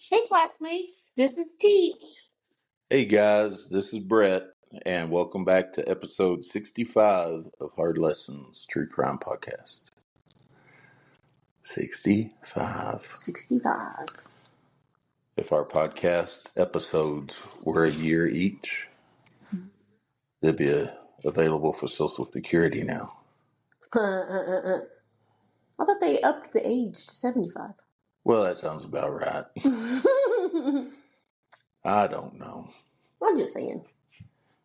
Hey, classmates. This is T. Hey guys, this is Brett, and welcome back to episode 65 of Hard Lessons True Crime Podcast. 65. 65. If our podcast episodes were a year each, they'd be available for Social Security now. I thought they upped the age to 75. Well, that sounds about right. I'm I don't know. just saying.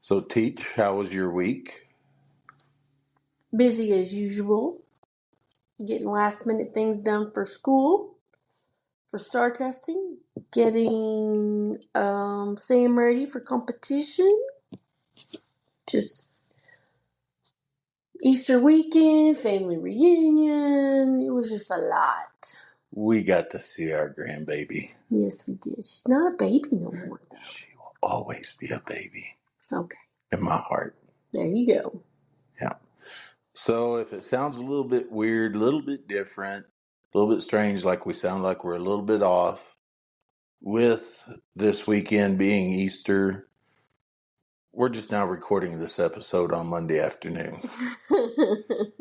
So, Teach, how was your week? Busy as usual. Getting last minute things done for school, for STAR testing. Getting Sam ready for competition. Just Easter weekend, family reunion. It was just a lot. We got to see our grandbaby. Yes, we did. She's not a baby no more, though. She will always be a baby. Okay. In my heart. There you go. Yeah. So if it sounds a little bit weird, a little bit different, a little bit strange, like we sound like we're a little bit off, with this weekend being Easter, we're just now recording this episode on Monday afternoon,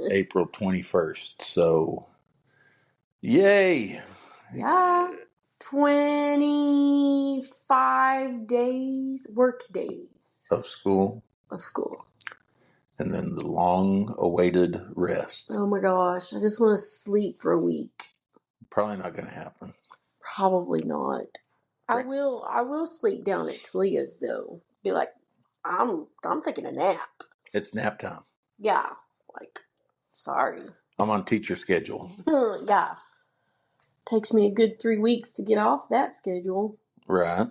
April 21st. So, yay! Yeah. 25 days, work days Of school, of school. and then the long awaited rest. Oh my gosh. I just want to sleep for a week. Probably not going to happen. Probably not. I will sleep down at Talia's though. Be like, I'm taking a nap. It's nap time. Yeah. Like, sorry. I'm on teacher schedule. Yeah. Takes me a good 3 weeks to get off that schedule. Right.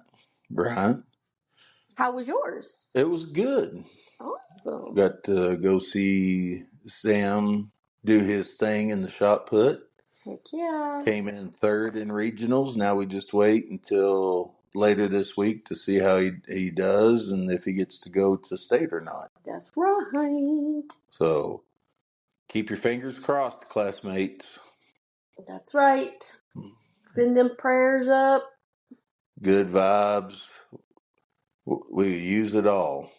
How was yours? It was good. Awesome. Got to go see Sam do his thing in the shot put. Heck yeah. Came in third in regionals. Now we just wait until later this week to see how he does and if he gets to go to state or not. That's right. So keep your fingers crossed, classmates. That's right. Send them prayers up. Good vibes. We use it all.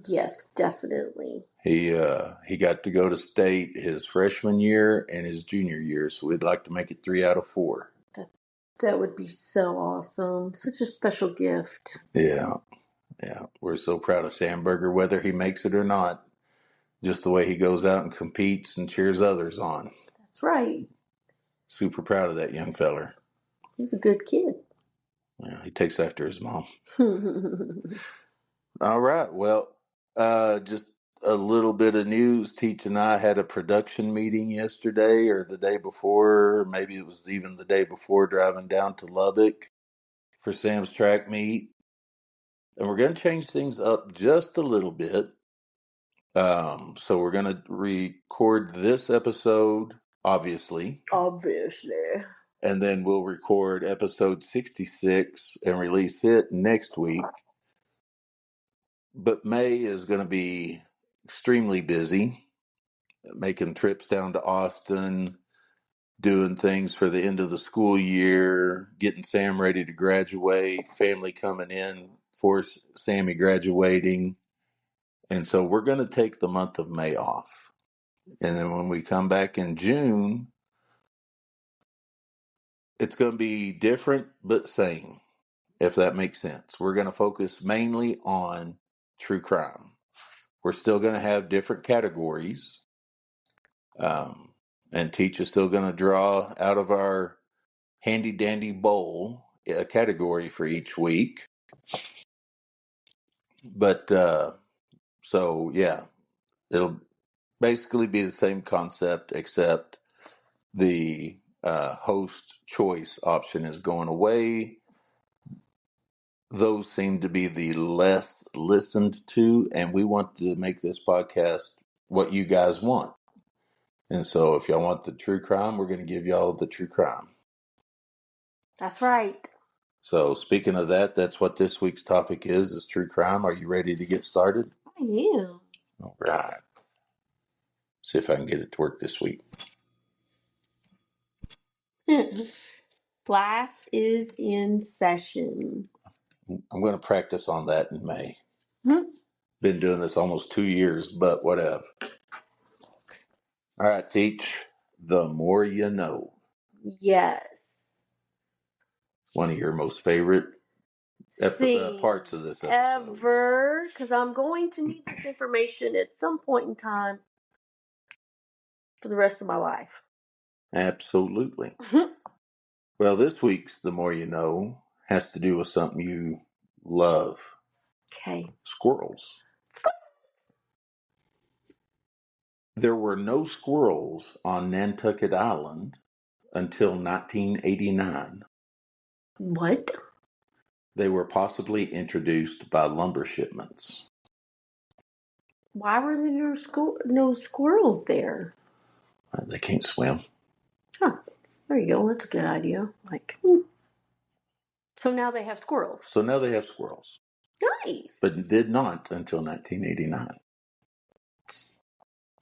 Yes, definitely. He got to go to state his freshman year and his junior year, so we'd like to make it 3 out of 4. That would be so awesome. Such a special gift. Yeah. We're so proud of Sam Berger, whether he makes it or not. Just the way he goes out and competes and cheers others on. That's right. Super proud of that young feller. He's a good kid. Yeah, he takes after his mom. All right. Well, just a little bit of news. Teach and I had a production meeting yesterday or the day before. Maybe it was even the day before, driving down to Lubbock for Sam's track meet. And we're going to change things up just a little bit. So we're going to record this episode, obviously. And then we'll record episode 66 and release it next week. But May is going to be extremely busy, making trips down to Austin, doing things for the end of the school year, getting Sam ready to graduate, family coming in for Sammy graduating. And so we're going to take the month of May off. And then when we come back in June, it's going to be different but same, if that makes sense. We're going to focus mainly on true crime. We're still going to have different categories. And Teach is still going to draw out of our handy dandy bowl a category for each week. But so, yeah, it'll basically be the same concept, except the host choice option is going away. Those seem to be the less listened to, and we want to make this podcast what you guys want. And so if y'all want the true crime, we're going to give y'all the true crime. That's right. So speaking of that, that's what this week's topic is true crime. Are you ready to get started? I am. All right. See if I can get it to work this week. Class is in session. I'm going to practice on that in May. Hmm. Been doing this almost 2 years, but whatever. All right, teach. The more you know. Yes. One of your most favorite Thing parts of this episode. ever, because I'm going to need this information at some point in time for the rest of my life. Absolutely. Well, this week's The More You Know has to do with something you love. Okay. Squirrels. There were no squirrels on Nantucket Island until 1989. What? They were possibly introduced by lumber shipments. Why were there no squirrels there? They can't swim. Huh. There you go. That's a good idea. So now they have squirrels. So now they have squirrels. Nice. But did not until 1989.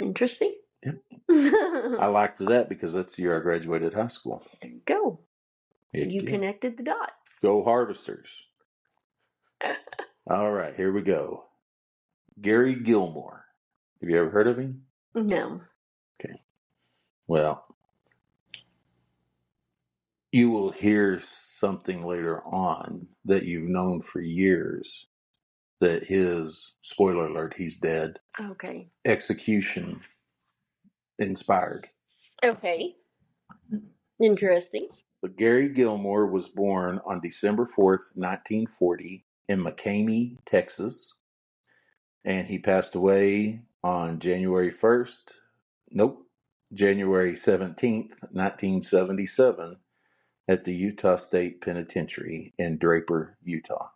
Interesting. Yep. There I liked that because that's the year I graduated high school. you go. Heck You yeah. connected the dots. Go Harvesters. All right, here we go. Gary Gilmore. Have you ever heard of him? No. Okay. Well, you will hear something later on that you've known for years that his, spoiler alert, he's dead, Okay. execution inspired. Okay. Interesting. But Gary Gilmore was born on December 4th, 1940 in McCamey, Texas. And he passed away on January 1st, January 17th, 1977 at the Utah State Penitentiary in Draper, Utah.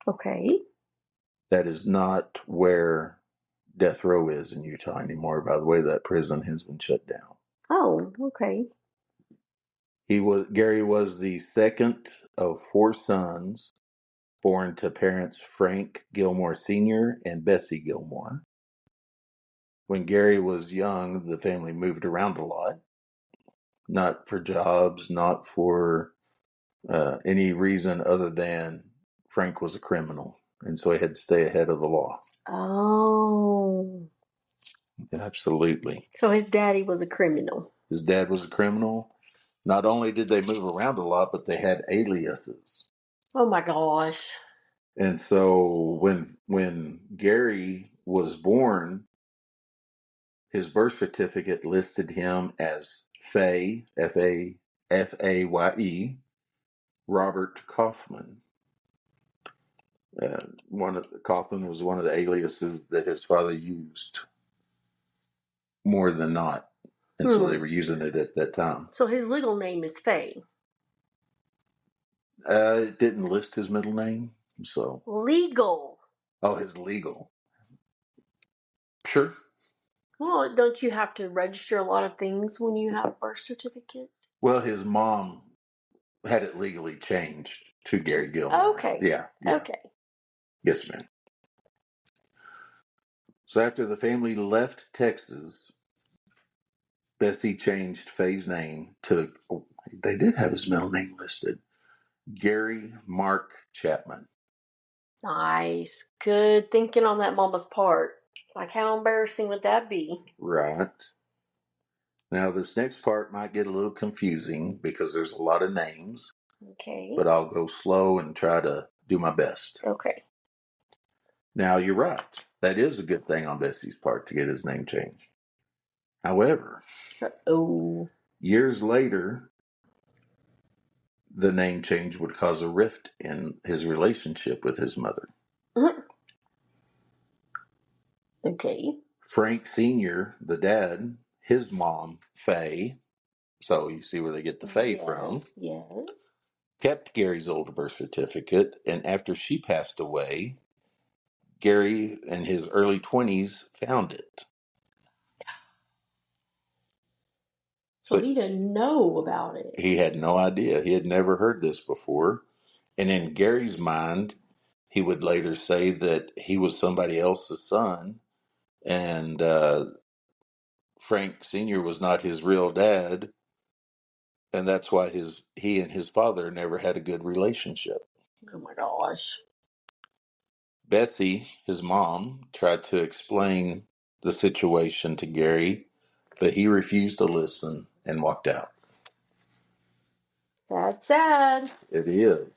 Okay. That is not where death row is in Utah anymore. By the way, that prison has been shut down. Oh, okay. Gary was the second of four sons born to parents Frank Gilmore Sr. and Bessie Gilmore. When Gary was young, the family moved around a lot, not for jobs, not for any reason other than Frank was a criminal, and so he had to stay ahead of the law. Oh. Absolutely. So his daddy was a criminal. His dad was a criminal. Not only did they move around a lot, but they had aliases. Oh my gosh. And so when Gary was born, his birth certificate listed him as Faye, Faye, Robert Kaufman. Kaufman was one of the aliases that his father used more than not, and so they were using it at that time. So his legal name is Faye. It didn't list his middle name, so Legal. oh, his legal. Sure. Well, don't you have to register a lot of things when you have a birth certificate? Well, his mom had it legally changed to Gary Gilmore. Okay. Yeah. Okay. Yes, ma'am. So after the family left Texas, Bessie changed Faye's name to, they did have his middle name listed, Gary Mark Chapman. Nice. Good thinking on that mama's part. Like, how embarrassing would that be? Right. Now, this next part might get a little confusing because there's a lot of names. Okay. But I'll go slow and try to do my best. Okay. Now, you're right. That is a good thing on Bessie's part to get his name changed. However, years later, the name change would cause a rift in his relationship with his mother. Mm-hmm. Okay. Frank Sr., the dad, his mom, Faye, so you see where they get the Faye from. Yes. Kept Gary's old birth certificate, and after she passed away, Gary, in his early 20s, found it. So he didn't know about it. He had no idea. He had never heard this before. And in Gary's mind, he would later say that he was somebody else's son, and Frank Sr. was not his real dad. And that's why he and his father never had a good relationship. Oh my gosh. Bessie, his mom, tried to explain the situation to Gary, but he refused to listen and walked out. Sad, sad. It is.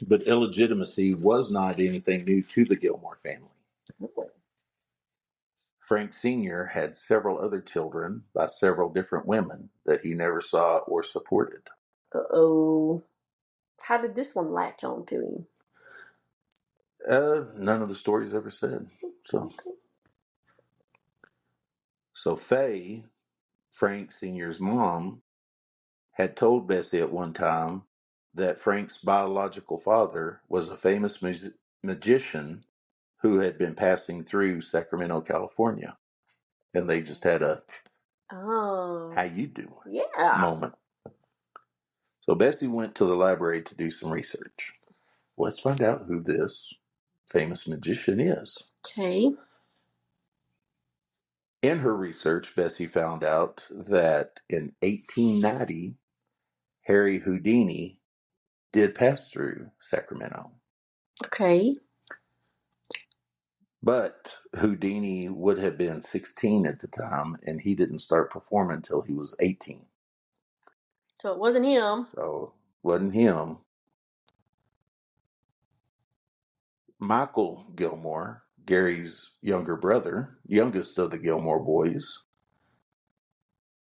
But illegitimacy was not anything new to the Gilmore family. Oh. Frank Sr. had several other children by several different women that he never saw or supported. Uh-oh. How did this one latch on to him? None of the stories ever said. So, Okay. so Faye, Frank Sr.'s mom, had told Bessie at one time that Frank's biological father was a famous magician who had been passing through Sacramento, California. And they just had a Oh. how you doing Yeah. moment. So Bessie went to the library to do some research. Let's find out who this famous magician is. Okay. In her research, Bessie found out that in 1890, Harry Houdini did pass through Sacramento. Okay. But Houdini would have been 16 at the time, and he didn't start performing until he was 18. So it wasn't him. So, wasn't him. Michael Gilmore, Gary's younger brother, youngest of the Gilmore boys,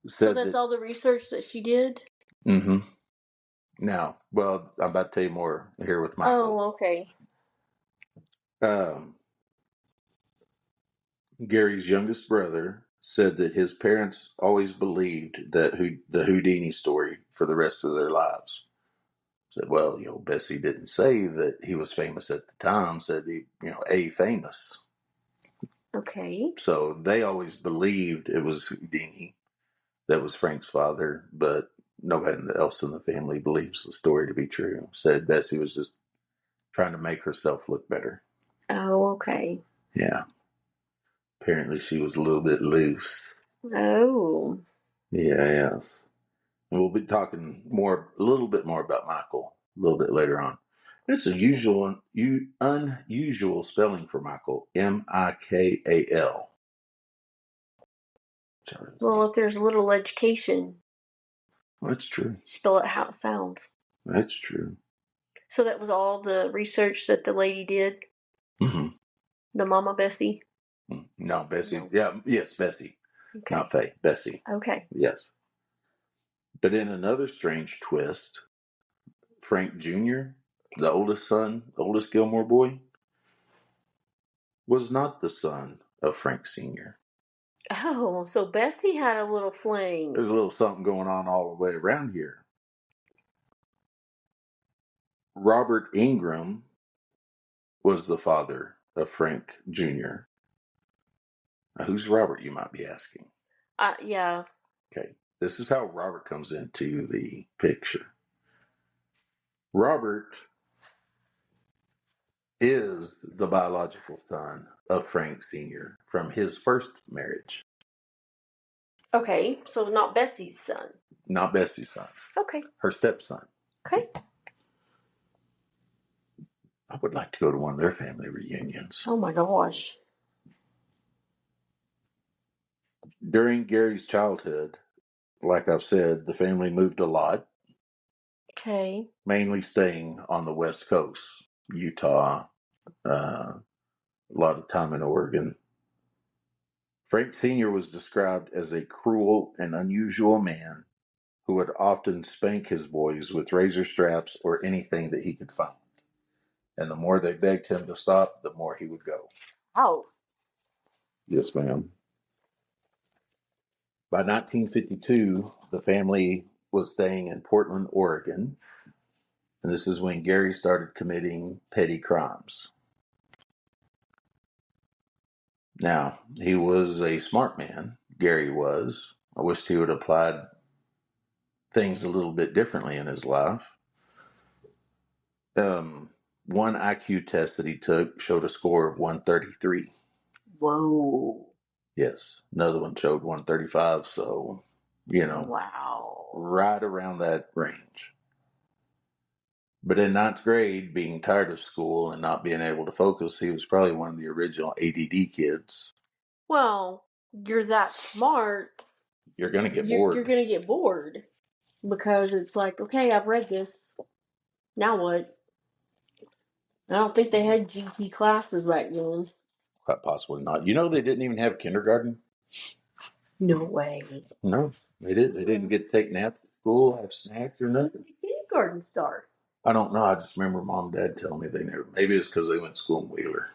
So said that's that. all the research that she did? Mm-hmm. Now, well, I'm about to tell you more here with Michael. Oh, okay. Um, Gary's youngest brother said that his parents always believed that the Houdini story for the rest of their lives. Said, well, Bessie didn't say that he was famous at the time. Said he, a famous. Okay. So they always believed it was Houdini that was Frank's father, but nobody else in the family believes the story to be true. Said Bessie was just trying to make herself look better. Oh, okay. Yeah. Apparently she was a little bit loose. Oh. Yeah, yes. And we'll be talking a little bit more about Michael a little bit later on. It's a unusual spelling for Michael, Mikal. Well, if there's little education, That's true. spell it how it sounds. That's true. So that was all the research that the lady did? Mm-hmm. The Mama Bessie? No, Bessie. No. Yeah, yes, Bessie. Okay. Not Faye. Bessie. Okay. Yes. But in another strange twist, Frank Jr., the oldest Gilmore boy, was not the son of Frank Sr. Oh, so Bessie had a little fling. There's a little something going on all the way around here. Robert Ingram was the father of Frank Jr. Now, who's Robert, you might be asking? Yeah. Okay, this is how Robert comes into the picture. Robert is the biological son of Frank Sr. from his first marriage. Okay, so not Bessie's son. Not Bessie's son. Okay. Her stepson. Okay. I would like to go to one of their family reunions. Oh my gosh. During Gary's childhood, like I've said, the family moved a lot, Okay. mainly staying on the West Coast, Utah, a lot of time in Oregon. Frank Sr. was described as a cruel and unusual man who would often spank his boys with razor straps or anything that he could find. And the more they begged him to stop, the more he would go. Oh. Yes, ma'am. By 1952, the family was staying in Portland, Oregon, and this is when Gary started committing petty crimes. Now, he was a smart man, Gary was. I wished he would have applied things a little bit differently in his life. One IQ test that he took showed a score of 133. Whoa. Yes, another one showed 135, so Wow. right around that range. But in ninth grade, being tired of school and not being able to focus, he was probably one of the original ADD kids. Well, you're that smart. You're going to get bored. You're going to get bored because it's like, okay, I've read this. Now what? I don't think they had GT classes back then. Quite possibly not. They didn't even have kindergarten. No way. No, they didn't. They didn't get to take naps at school, have snacks or nothing. When did kindergarten start? I don't know. I just remember mom and dad telling me they never. Maybe it's because they went to school in Wheeler.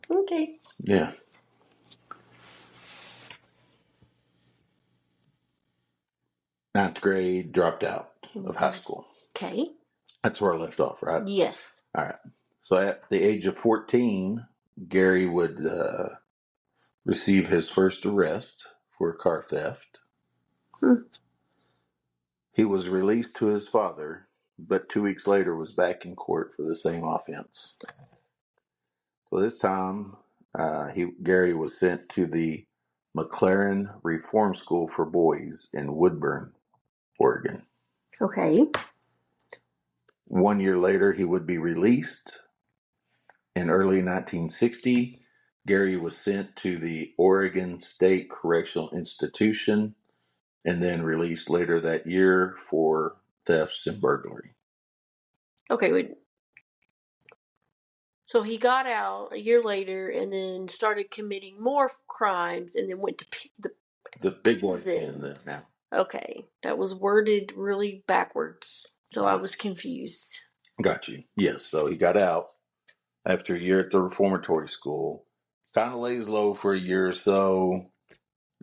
Okay. Yeah. Ninth grade, dropped out of high school. Okay. That's where I left off, right? Yes. All right. So at the age of 14, Gary would receive his first arrest for car theft. He was released to his father, but 2 weeks later was back in court for the same offense. So this time, Gary was sent to the McLaren Reform School for Boys in Woodburn, Oregon. Okay. 1 year later, he would be released. In early 1960, Gary was sent to the Oregon State Correctional Institution and then released later that year for thefts and burglary. Okay, wait. So he got out a year later and then started committing more crimes and then went to the big boy pen now. Okay, that was worded really backwards, so I was confused. Got you. Yes, so he got out after a year at the reformatory school, kind of lays low for a year or so,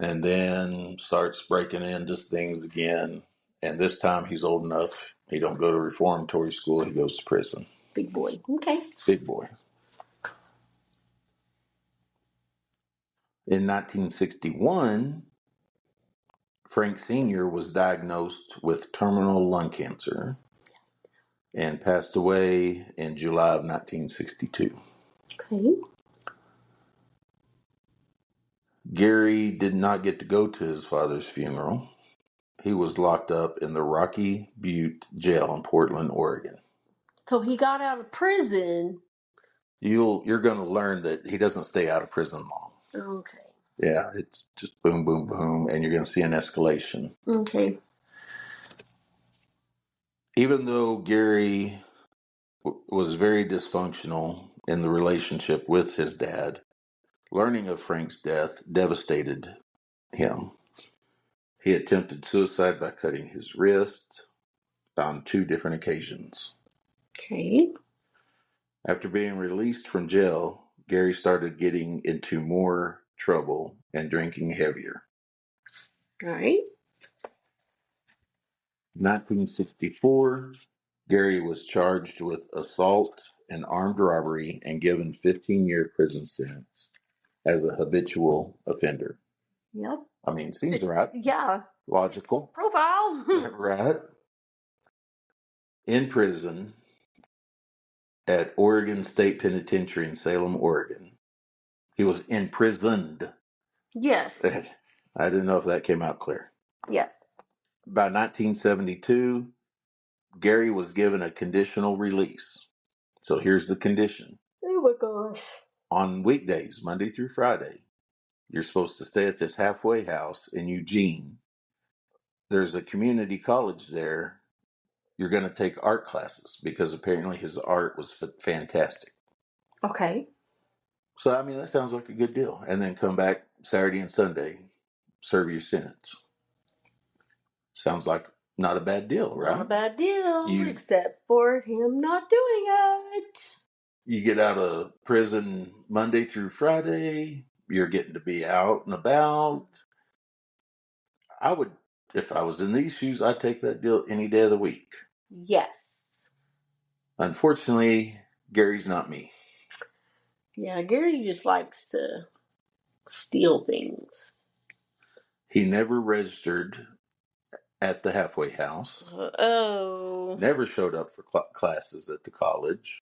and then starts breaking into things again. And this time he's old enough. He don't go to reformatory school. He goes to prison. Big boy. Okay. Big boy. In 1961, Frank Sr. was diagnosed with terminal lung cancer and passed away in July of 1962. Okay. Gary did not get to go to his father's funeral. He was locked up in the Rocky Butte jail in Portland, Oregon. So he got out of prison. You're going to learn that he doesn't stay out of prison long. Okay. Yeah, it's just boom, boom, boom, and you're going to see an escalation. Okay. Even though Gary was very dysfunctional in the relationship with his dad, learning of Frank's death devastated him. He attempted suicide by cutting his wrist on 2 different occasions. Okay. After being released from jail, Gary started getting into more trouble and drinking heavier. All right. 1964, Gary was charged with assault and armed robbery and given 15-year prison sentence as a habitual offender. Yep. I mean, seems right. Yeah. Logical. Profile. Right. In prison at Oregon State Penitentiary in Salem, Oregon. He was imprisoned. Yes. I didn't know if that came out clear. Yes. By 1972, Gary was given a conditional release. So here's the condition. Oh my gosh. On weekdays, Monday through Friday, you're supposed to stay at this halfway house in Eugene. There's a community college there. You're going to take art classes because apparently his art was fantastic. Okay. So, I mean, that sounds like a good deal. And then come back Saturday and Sunday, serve your sentence. Sounds like not a bad deal, right? Not a bad deal, except for him not doing it. You get out of prison Monday through Friday. You're getting to be out and about. I would, if I was in these shoes, I'd take that deal any day of the week. Yes. Unfortunately, Gary's not me. Yeah, Gary just likes to steal things. He never registered at the halfway house. Oh. Never showed up for classes at the college.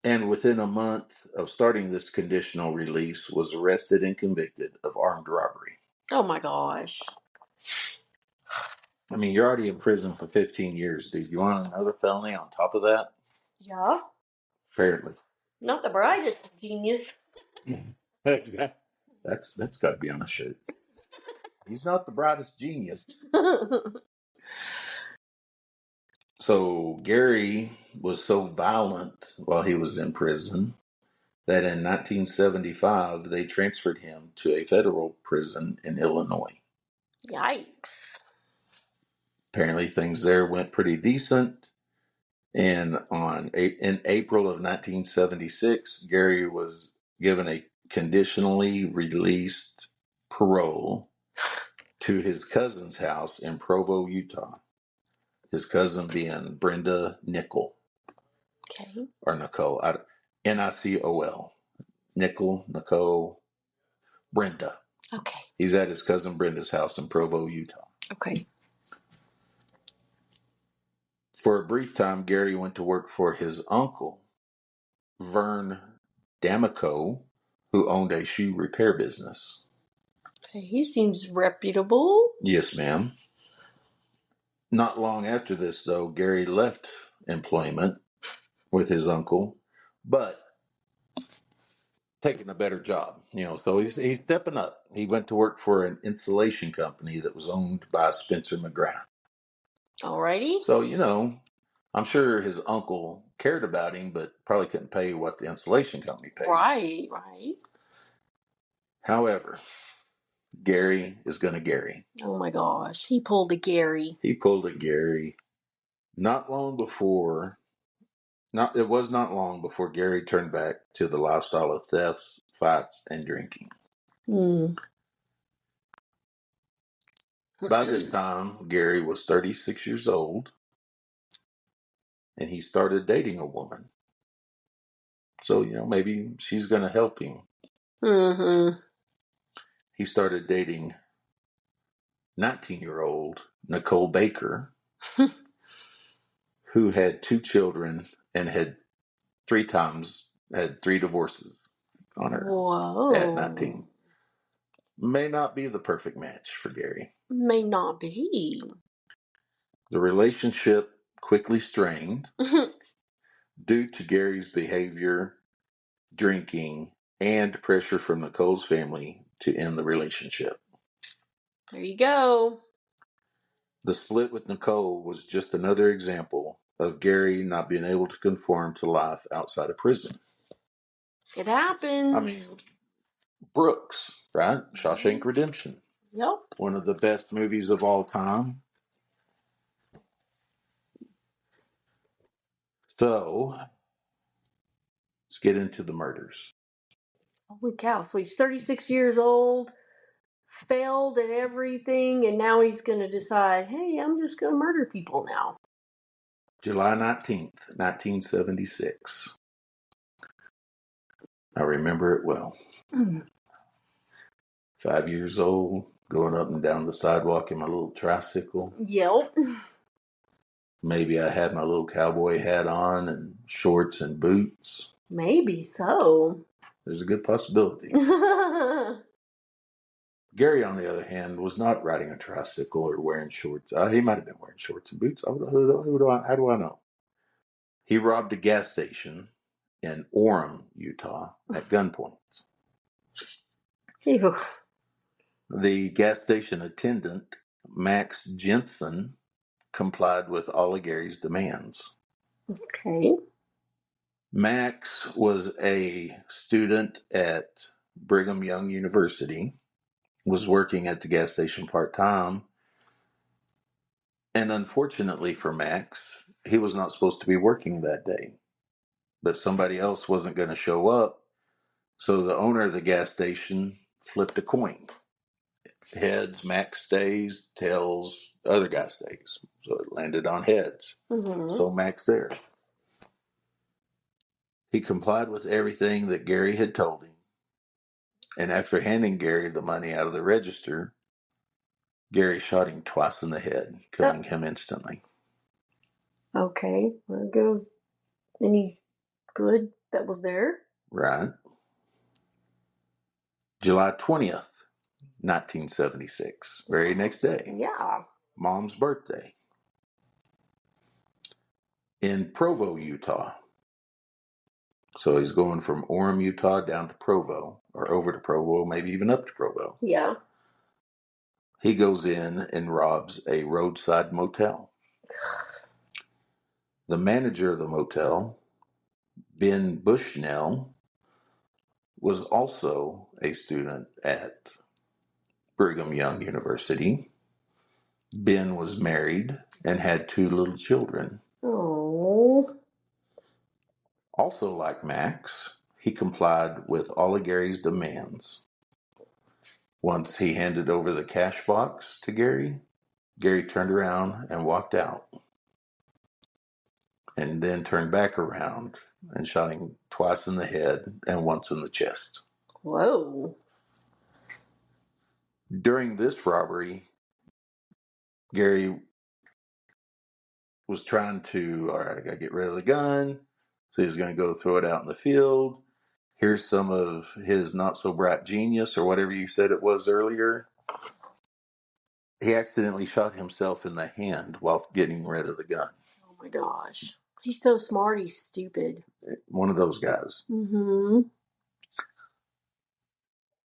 and within a month of starting this conditional release was arrested and convicted of armed robbery. Oh my gosh. I mean, you're already in prison for 15 years, dude. You want another felony on top of that? Yeah. Apparently. Not the brightest genius. Exactly. That's got to be on a shirt. He's not the brightest genius. So Gary was so violent while he was in prison that in 1975 they transferred him to a federal prison in Illinois. Yikes. Apparently things there went pretty decent. And in April of 1976, Gary was given a conditionally released parole to his cousin's house in Provo, Utah. His cousin being Brenda Nicol. Okay. Or Nicole. Nicol. Nicole, Brenda. Okay. He's at his cousin Brenda's house in Provo, Utah. Okay. For a brief time, Gary went to work for his uncle, Vern D'Amico, who owned a shoe repair business. Okay. He seems reputable. Yes, ma'am. Not long after this, though, Gary left employment with his uncle, but taking a better job, so he's stepping up. He went to work for an insulation company that was owned by Spencer McGrath. Alrighty. So, I'm sure his uncle cared about him, but probably couldn't pay what the insulation company paid. Right. However, Gary is going to Gary. Oh my gosh. He pulled a Gary. He pulled a Gary. It was not long before Gary turned back to the lifestyle of thefts, fights, and drinking. By this time, Gary was 36 years old, and he started dating a woman. So, maybe she's going to help him. Mm-hmm. He started dating 19-year-old Nicole Baker, who had 2 children and had 3 divorces on her. Whoa. At 19. May not be the perfect match for Gary. May not be. The relationship quickly strained due to Gary's behavior, drinking, and pressure from Nicole's family to end the relationship. There you go. The split with Nicole was just another example of Gary not being able to conform to life outside of prison. It happens. I mean, Brooks, right? Shawshank Redemption. Yep. One of the best movies of all time. So, let's get into the murders. Holy cow. So he's 36 years old, failed at everything, and now he's going to decide, hey, I'm just going to murder people now. July 19th, 1976. I remember it well. 5 years old, going up and down the sidewalk in my little tricycle. Yep. Maybe I had my little cowboy hat on and shorts and boots. Maybe so. There's a good possibility. Gary, on the other hand, was not riding a tricycle or wearing shorts. He might have been wearing shorts and boots. How do I know? He robbed a gas station in Orem, Utah, at gunpoint. Ew. The gas station attendant, Max Jensen, complied with all of Gary's demands. Okay. Max was a student at Brigham Young University, was working at the gas station part-time, and unfortunately for Max, he was not supposed to be working that day. But somebody else wasn't going to show up, so the owner of the gas station flipped a coin. Heads, Max stays. Tails, other guy stays. So it landed on heads. Mm-hmm. So Max there. He complied with everything that Gary had told him. And after handing Gary the money out of the register, Gary shot him twice in the head, killing him instantly. Okay. There goes any good that was there. Right. July 20th, 1976. Very next day. Yeah. Mom's birthday. In Provo, Utah. So he's going from Orem, Utah down to Provo, or over to Provo, maybe even up to Provo. Yeah. He goes in and robs a roadside motel. The manager of the motel, Ben Bushnell, was also a student at Brigham Young University. Ben was married and had 2 little children. Oh. Also, like Max, he complied with all of Gary's demands. Once he handed over the cash box to Gary, Gary turned around and walked out, and then turned back around and shot him twice in the head and once in the chest. Whoa. During this robbery, Gary was trying to, all right, I got to get rid of the gun. So he's going to go throw it out in the field. Here's some of his not so bright genius, or whatever you said it was earlier. He accidentally shot himself in the hand while getting rid of the gun. Oh my gosh. He's so smart, he's stupid. One of those guys. Mm-hmm.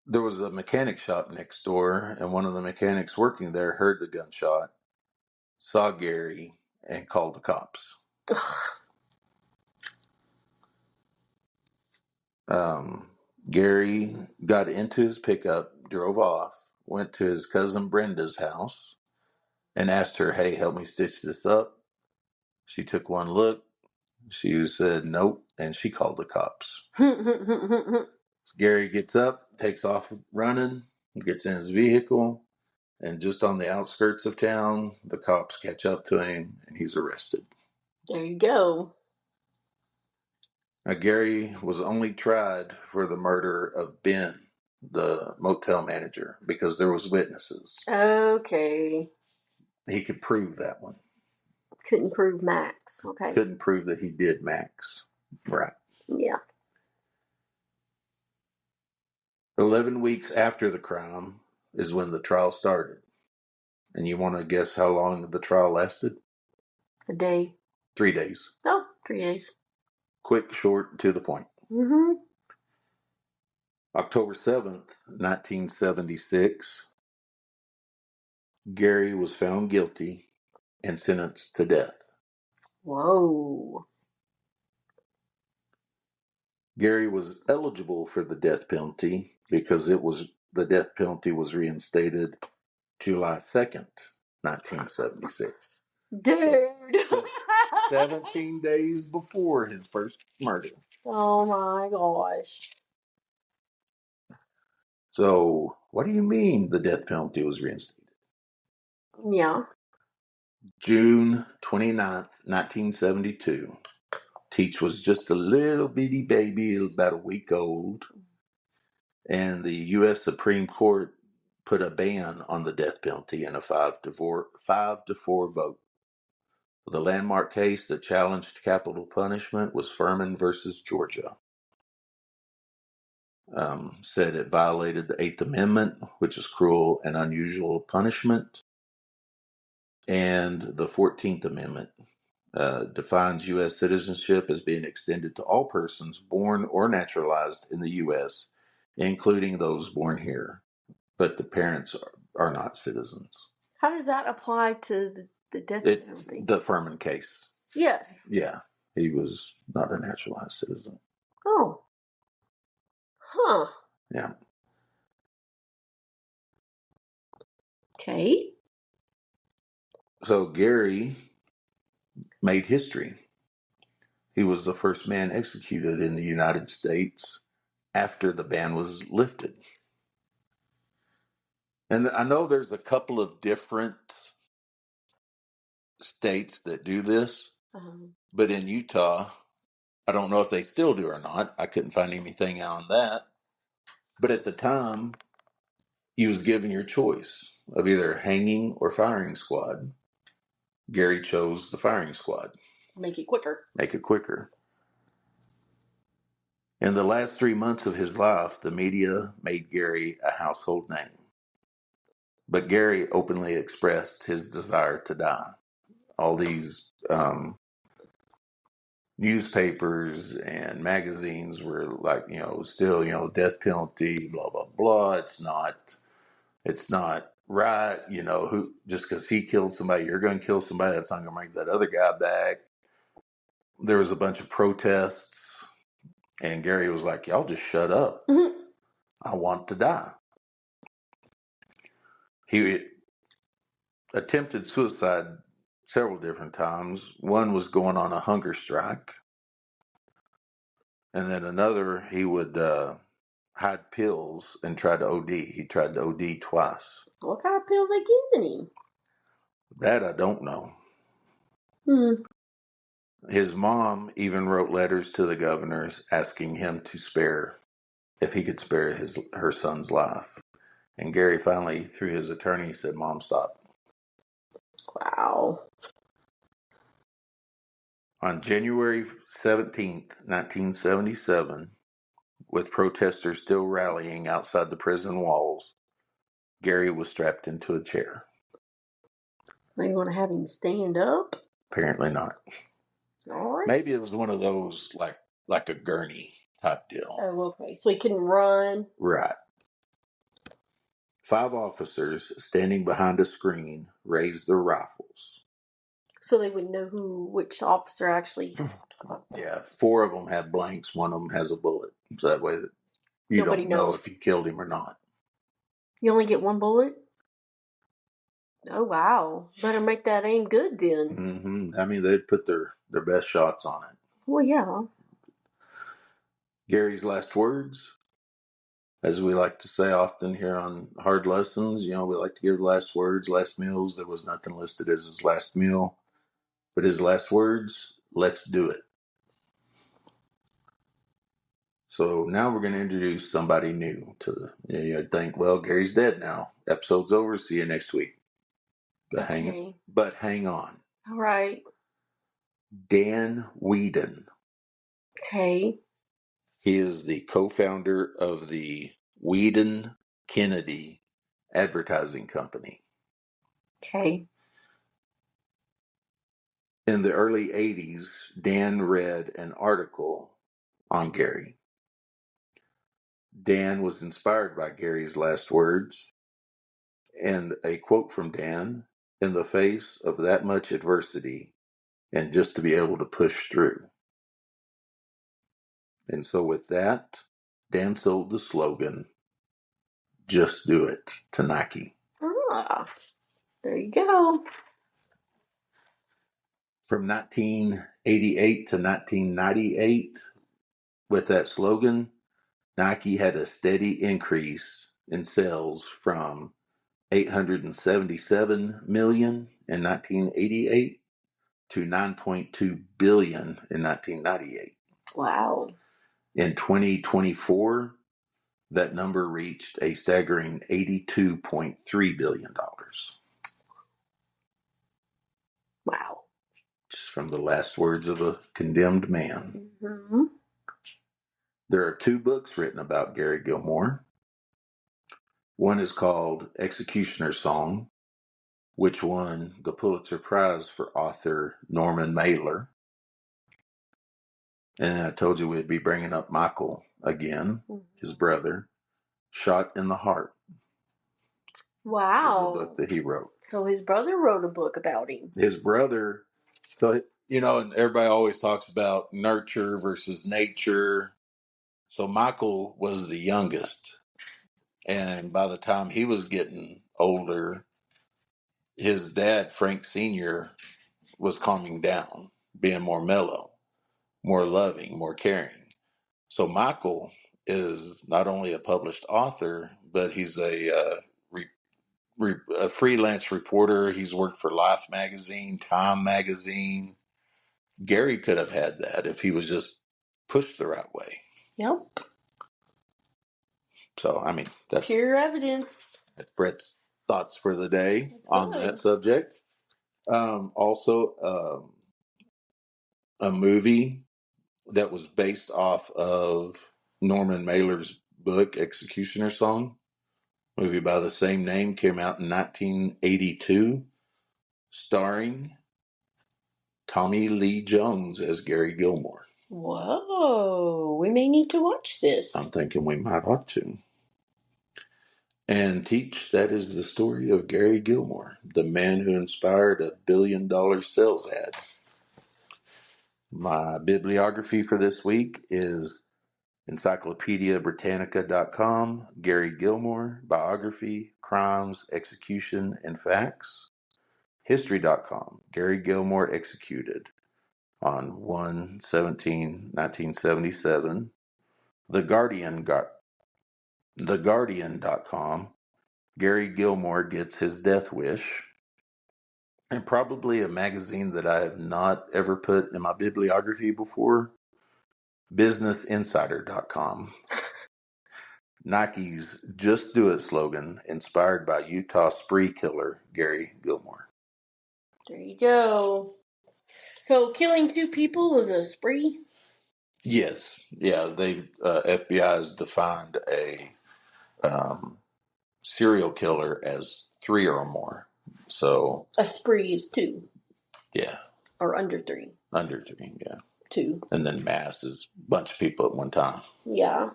There was a mechanic shop next door, and one of the mechanics working there heard the gunshot, saw Gary, and called the cops. Gary got into his pickup, drove off, went to his cousin Brenda's house, and asked her, hey, help me stitch this up. She took one look. She said nope, and she called the cops. Gary gets up, takes off running, gets in his vehicle, and just on the outskirts of town, the cops catch up to him, and he's arrested. There you go. Now, Gary was only tried for the murder of Ben, the motel manager, because there was witnesses. Okay. He could prove that one. Couldn't prove Max. Okay. Couldn't prove that he did Max. Right. Yeah. 11 weeks after the crime is when the trial started. And you want to guess how long the trial lasted? A day. 3 days. Oh, 3 days. Quick, short, to the point. Mm-hmm. October 7th, 1976, Gary was found guilty and sentenced to death. Whoa. Gary was eligible for the death penalty because the death penalty was reinstated July 2nd, 1976. Dude. Just 17 days before his first murder. Oh my gosh. So, what do you mean the death penalty was reinstated? Yeah. June 29th, 1972. Teach was just a little bitty baby, about a week old, and the U.S. Supreme Court put a ban on the death penalty in a 5-4 vote. The landmark case that challenged capital punishment was Furman versus Georgia. Said it violated the Eighth Amendment, which is cruel and unusual punishment, and the 14th Amendment defines U.S. citizenship as being extended to all persons born or naturalized in the U.S., including those born here, but the parents are not citizens. How does that apply to the death penalty? The Furman case. Yes. Yeah, he was not a naturalized citizen. Oh. Huh. Yeah. Okay. So Gary made history. He was the first man executed in the United States after the ban was lifted. And I know there's a couple of different states that do this, but in Utah, I don't know if they still do or not. I couldn't find anything on that. But at the time, you was given your choice of either hanging or firing squad. Gary chose the firing squad. Make it quicker. Make it quicker. In the last 3 months of his life, the media made Gary a household name. But Gary openly expressed his desire to die. All these newspapers and magazines were like, still, death penalty, blah, blah, blah. It's not right. Who, just because he killed somebody, you're going to kill somebody. That's not going to bring that other guy back. There was a bunch of protests, and Gary was like, y'all just shut up. I want to die. He attempted suicide several different times. One was going on a hunger strike. And then another, he would hide pills and try to OD. He tried to OD twice. What kind of pills they giving him? That I don't know. Hmm. His mom even wrote letters to the governors asking him to if he could spare her son's life. And Gary finally, through his attorney, said, Mom, stop. Wow. On January 17th, 1977, with protesters still rallying outside the prison walls, Gary was strapped into a chair. Are you going to have him stand up? Apparently not. All right. Maybe it was one of those like a gurney type deal. Oh, okay. So he couldn't run. Right. 5 officers standing behind a screen raised their rifles. So they would know which officer actually. Yeah, 4 of them have blanks. One of them has a bullet. So that way that you Nobody don't know knows. if you killed him or not. You only get one bullet? Oh, wow. Better make that aim good then. Mm-hmm. I mean, they'd put their best shots on it. Well, yeah. Gary's last words, as we like to say often here on Hard Lessons, we like to give the last words, last meals. There was nothing listed as his last meal. But his last words, let's do it. So now we're going to introduce somebody new to you think, well, Gary's dead now. Episode's over. See you next week. But hang on. All right. Dan Whedon. Okay. He is the co-founder of the Whedon Kennedy Advertising Company. Okay. In the early 80s, Dan read an article on Gary. Dan was inspired by Gary's last words, and a quote from Dan, in the face of that much adversity, and just to be able to push through. And so with that, Dan sold the slogan, just do it, to Nike. Ah, there you go. From 1988 to 1998, with that slogan, Nike had a steady increase in sales from 877 million in 1988 to 9.2 billion in 1998. Wow. In 2024, that number reached a staggering $82.3 billion. Wow. Just from the last words of a condemned man. Mm-hmm. There are 2 books written about Gary Gilmore. One is called Executioner's Song, which won the Pulitzer Prize for author Norman Mailer. And I told you we'd be bringing up Michael again, his brother, Shot in the Heart. Wow. Is the book that he wrote. So his brother wrote a book about him. His brother, so and everybody always talks about nurture versus nature. So Michael was the youngest. And by the time he was getting older, his dad, Frank Sr., was calming down, being more mellow, more loving, more caring. So Michael is not only a published author, but he's a freelance reporter. He's worked for Life magazine, Time magazine. Gary could have had that if he was just pushed the right way. Yep. So, I mean, that's pure evidence. That's Brett's thoughts for the day on good. that subject. Also, a movie that was based off of Norman Mailer's book, Executioner Song. Movie by the same name came out in 1982, starring Tommy Lee Jones as Gary Gilmore. Whoa, we may need to watch this. I'm thinking we might ought to. And Teach, that is the story of Gary Gilmore, the man who inspired a $1 billion sales ad. My bibliography for this week is encyclopediabritannica.com, Gary Gilmore, biography, crimes, execution, and facts. History.com, Gary Gilmore executed on 1/17/1977. TheGuardian.com, Gary Gilmore gets his death wish. And probably a magazine that I have not ever put in my bibliography before, BusinessInsider.com. Nike's Just Do It slogan, inspired by Utah spree killer Gary Gilmore. There you go. So killing 2 people is a spree? Yes. Yeah, they FBI has defined a serial killer as 3 or more. So A spree is 2. yeah. Or under 3. Under 3, yeah. 2. And then mass is a bunch of people at one time. Yeah.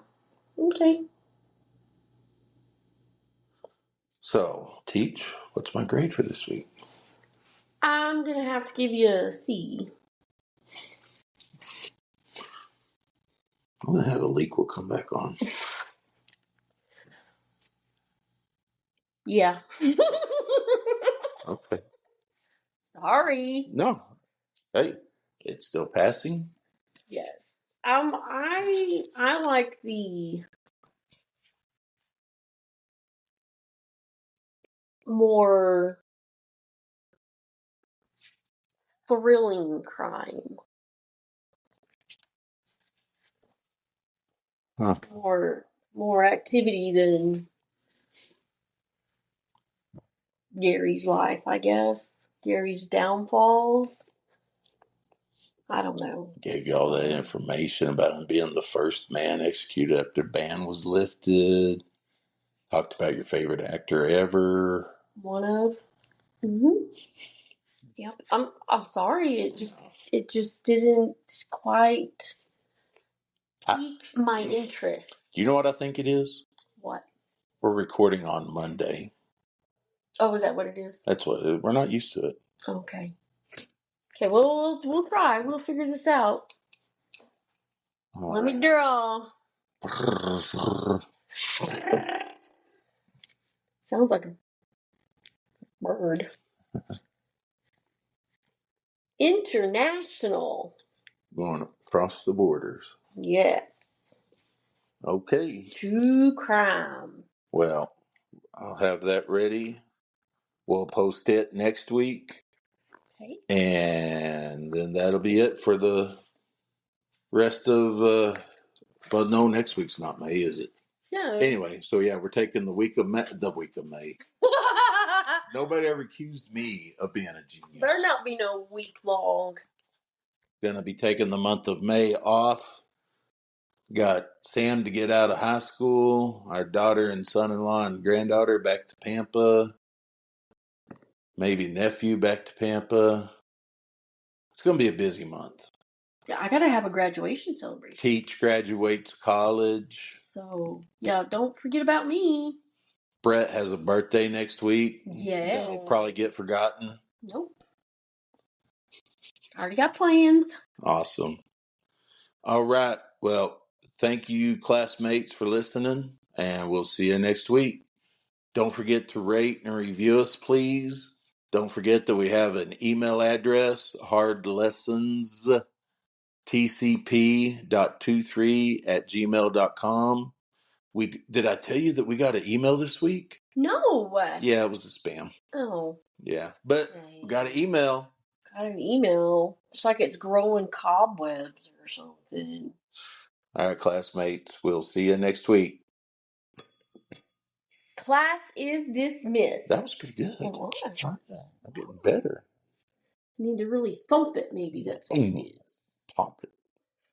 Okay. So, Teach, what's my grade for this week? I'm going to have to give you a C. I'm going to have a leak will come back on. Yeah. Okay. Sorry. No. Hey, it's still passing. Yes. I like the more thrilling crime. Huh. More activity than Gary's life, I guess. Gary's downfalls. I don't know. Gave you all that information about him being the first man executed after ban was lifted. Talked about your favorite actor ever. One of. Mm-hmm. Yep. I'm sorry. It just didn't quite pique my interest. Do you know what I think it is? What? We're recording on Monday. Oh, is that what it is? That's what we're not used to it. Okay. Okay. Well, we'll try. We'll figure this out. All Let right. me draw. Sounds like a bird. International. Going across the borders. Yes. Okay. True crime. Well, I'll have that ready. We'll post it next week. Okay. And then that'll be it for the rest of, well, no, next week's not May, is it? No. Anyway, so yeah, we're taking the week of May. Nobody ever accused me of being a genius. Better not be no week long. Gonna be taking the month of May off. Got Sam to get out of high school. Our daughter and son-in-law and granddaughter back to Pampa. Maybe nephew back to Pampa. It's gonna be a busy month. Yeah, I gotta have a graduation celebration. Teach graduates college. So, yeah, don't forget about me. Brett has a birthday next week. Yeah. That'll probably get forgotten. Nope. Already got plans. Awesome. All right. Well, thank you, classmates, for listening, and we'll see you next week. Don't forget to rate and review us, please. Don't forget that we have an email address, hardlessonstcp.23@gmail.com. Did I tell you that we got an email this week? No. Yeah, it was a spam. Oh. Yeah, but we got an email. Got an email. It's like it's growing cobwebs or something. All right, classmates, we'll see you next week. Class is dismissed. That was pretty good. It was. I'm getting better. Need to really thump it, maybe. That's what it is. Pop it.